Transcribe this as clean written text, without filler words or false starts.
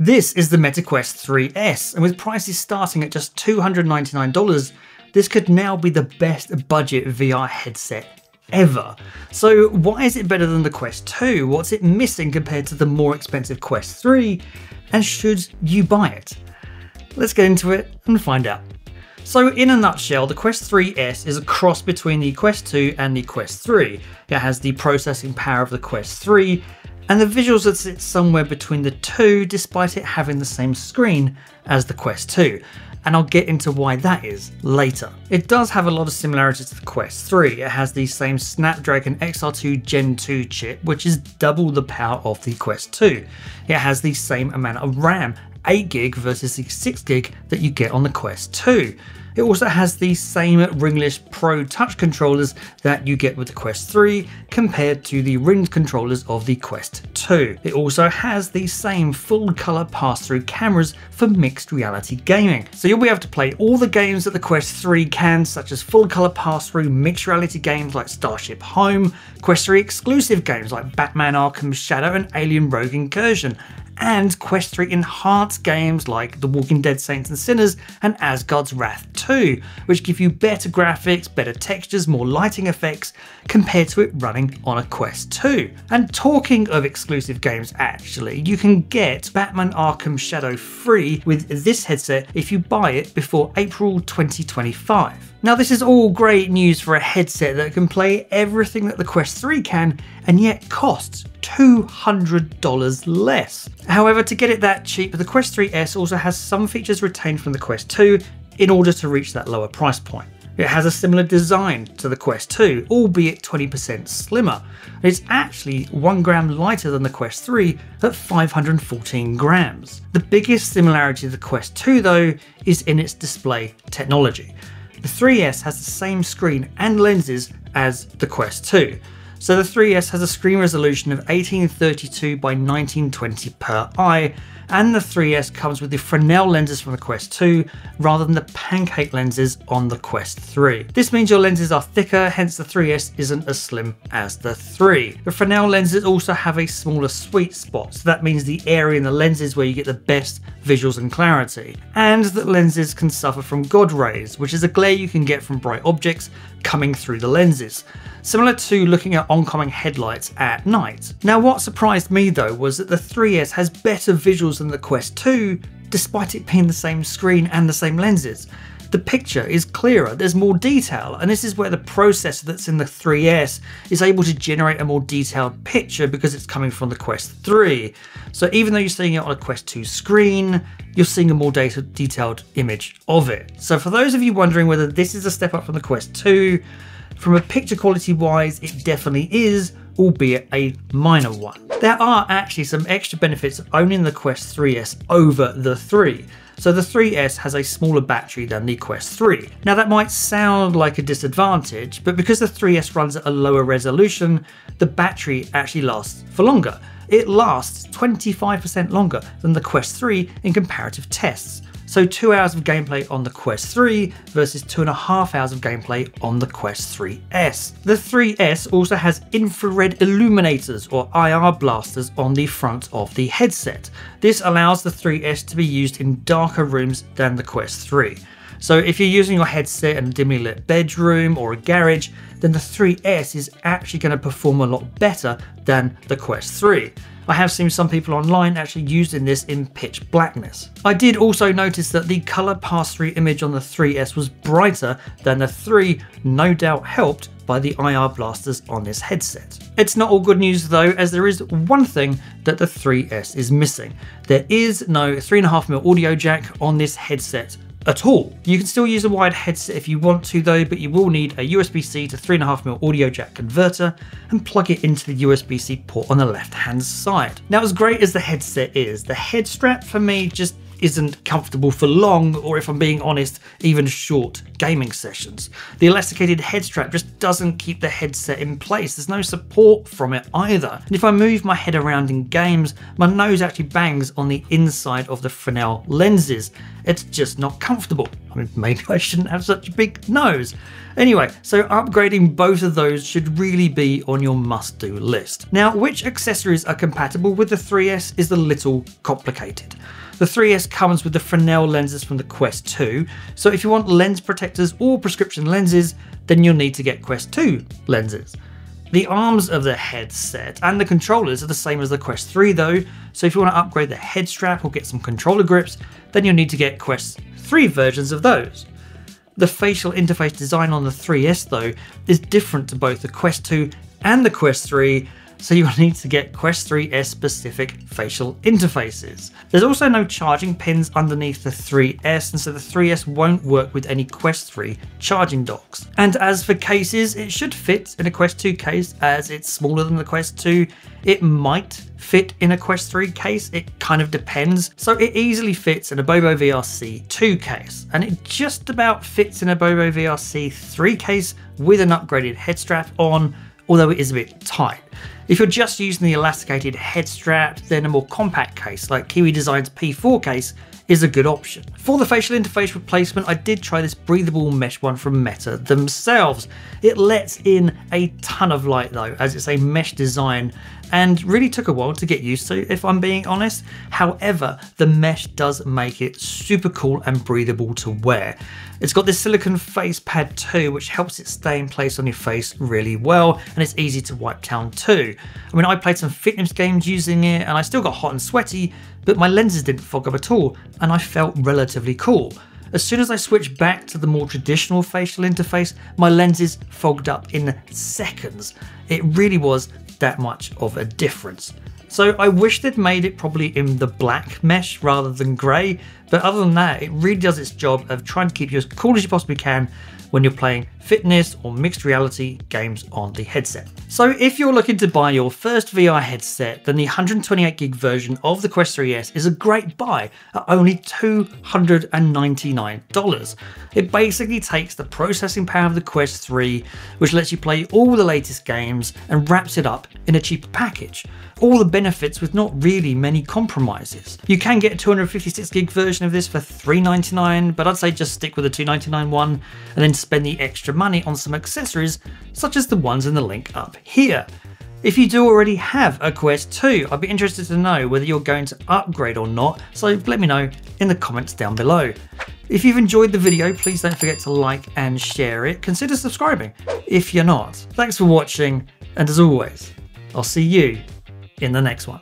This is the MetaQuest 3S, and with prices starting at just $299, this could now be the best budget VR headset ever. So why is it better than the Quest 2? What's it missing compared to the more expensive Quest 3? And should you buy it? Let's get into it and find out. So in a nutshell, the Quest 3S is a cross between the Quest 2 and the Quest 3. It has the processing power of the Quest 3 and the visuals that sit somewhere between the two, despite it having the same screen as the Quest 2. And I'll get into why that is later. It does have a lot of similarities to the Quest 3. It has the same Snapdragon XR2 Gen 2 chip, which is double the power of the Quest 2. It has the same amount of RAM, 8GB versus the 6GB that you get on the Quest 2. It also has the same ringless Pro touch controllers that you get with the Quest 3 compared to the ringed controllers of the Quest 2. It also has the same full color pass-through cameras for mixed reality gaming. So you'll be able to play all the games that the Quest 3 can, such as full color pass-through mixed reality games like Starship Home, Quest 3 exclusive games like Batman Arkham Shadow and Alien Rogue Incursion, and Quest 3 enhanced games like The Walking Dead Saints and Sinners and Asgard's Wrath 2, which give you better graphics, better textures, more lighting effects compared to it running on a Quest 2. And talking of exclusive games, actually, you can get Batman Arkham Shadow free with this headset if you buy it before April 2025. Now this is all great news for a headset that can play everything that the Quest 3 can and yet costs $200 less. However, to get it that cheap, the Quest 3S also has some features retained from the Quest 2 in order to reach that lower price point. It has a similar design to the Quest 2, albeit 20% slimmer. It's actually 1 gram lighter than the Quest 3 at 514 grams. The biggest similarity to the Quest 2 though is in its display technology. The 3S has the same screen and lenses as the Quest 2. So the 3S has a screen resolution of 1832 by 1920 per eye, and the 3S comes with the Fresnel lenses from the Quest 2 rather than the pancake lenses on the Quest 3. This means your lenses are thicker, hence the 3S isn't as slim as the 3. The Fresnel lenses also have a smaller sweet spot, so that means the area in the lenses where you get the best visuals and clarity. And that lenses can suffer from God rays, which is a glare you can get from bright objects coming through the lenses, similar to looking at oncoming headlights at night. Now what surprised me though was that the 3S has better visuals than the Quest 2, despite it being the same screen and the same lenses. The picture is clearer, there's more detail, and this is where the processor that's in the 3S is able to generate a more detailed picture because it's coming from the Quest 3. So even though you're seeing it on a Quest 2 screen, you're seeing a more detailed image of it. So for those of you wondering whether this is a step up from the Quest 2, from a picture quality wise, it definitely is, albeit a minor one. There are actually some extra benefits of owning the Quest 3S over the 3. So the 3S has a smaller battery than the Quest 3. Now that might sound like a disadvantage, but because the 3S runs at a lower resolution, the battery actually lasts for longer. It lasts 25% longer than the Quest 3 in comparative tests. So 2 hours of gameplay on the Quest 3 versus 2.5 hours of gameplay on the Quest 3S. The 3S also has infrared illuminators or IR blasters on the front of the headset. This allows the 3S to be used in darker rooms than the Quest 3. So if you're using your headset in a dimly lit bedroom or a garage, then the 3S is actually going to perform a lot better than the Quest 3. I have seen some people online actually using this in pitch blackness. I did also notice that the color pass-through image on the 3S was brighter than the 3, no doubt helped by the IR blasters on this headset. It's not all good news though, as there is one thing that the 3S is missing. There is no 3.5mm audio jack on this headset at all. You can still use a wired headset if you want to though, but you will need a USB-C to 3.5mm audio jack converter and plug it into the USB-C port on the left hand side. Now as great as the headset is, the head strap for me just isn't comfortable for long, or if I'm being honest, even short gaming sessions. The elasticated head strap just doesn't keep the headset in place. There's no support from it either. And if I move my head around in games, my nose actually bangs on the inside of the Fresnel lenses. It's just not comfortable. I mean, maybe I shouldn't have such a big nose. Anyway, so upgrading both of those should really be on your must-do list. Now, which accessories are compatible with the 3S is a little complicated. The 3S comes with the Fresnel lenses from the Quest 2, so if you want lens protectors or prescription lenses, then you'll need to get Quest 2 lenses. The arms of the headset and the controllers are the same as the Quest 3 though, so if you want to upgrade the head strap or get some controller grips, then you'll need to get Quest 3 versions of those. The facial interface design on the 3S though is different to both the Quest 2 and the Quest 3, so you will need to get Quest 3S specific facial interfaces. There's also no charging pins underneath the 3S, and so the 3S won't work with any Quest 3 charging docks. And as for cases, it should fit in a Quest 2 case as it's smaller than the Quest 2. It might fit in a Quest 3 case, it kind of depends. So it easily fits in a Bobo VRC 2 case, and it just about fits in a Bobo VRC 3 case with an upgraded head strap on, although it is a bit tight. If you're just using the elasticated head strap, then a more compact case like Kiwi Design's P4 case is a good option. For the facial interface replacement, I did try this breathable mesh one from Meta themselves. It lets in a ton of light though, as it's a mesh design, and really took a while to get used to, if I'm being honest. However, the mesh does make it super cool and breathable to wear. It's got this silicone face pad too, which helps it stay in place on your face really well, and it's easy to wipe down too. I mean, I played some fitness games using it, and I still got hot and sweaty, but my lenses didn't fog up at all, and I felt relatively cool. As soon as I switched back to the more traditional facial interface, my lenses fogged up in seconds. It really was that much of a difference. So I wish they'd made it probably in the black mesh rather than grey, but other than that, it really does its job of trying to keep you as cool as you possibly can when you're playing fitness or mixed reality games on the headset. So if you're looking to buy your first VR headset, then the 128GB version of the Quest 3S is a great buy at only $299. It basically takes the processing power of the Quest 3, which lets you play all the latest games, and wraps it up in a cheaper package. All the benefits with not really many compromises. You can get a 256GB version of this for $399, but I'd say just stick with the $299 one and then spend the extra money on some accessories such as the ones in the link up here. If you do already have a Quest 2, I'd be interested to know whether you're going to upgrade or not, so let me know in the comments down below. If you've enjoyed the video, please don't forget to like and share it. Consider subscribing if you're not. Thanks for watching, and as always, I'll see you in the next one.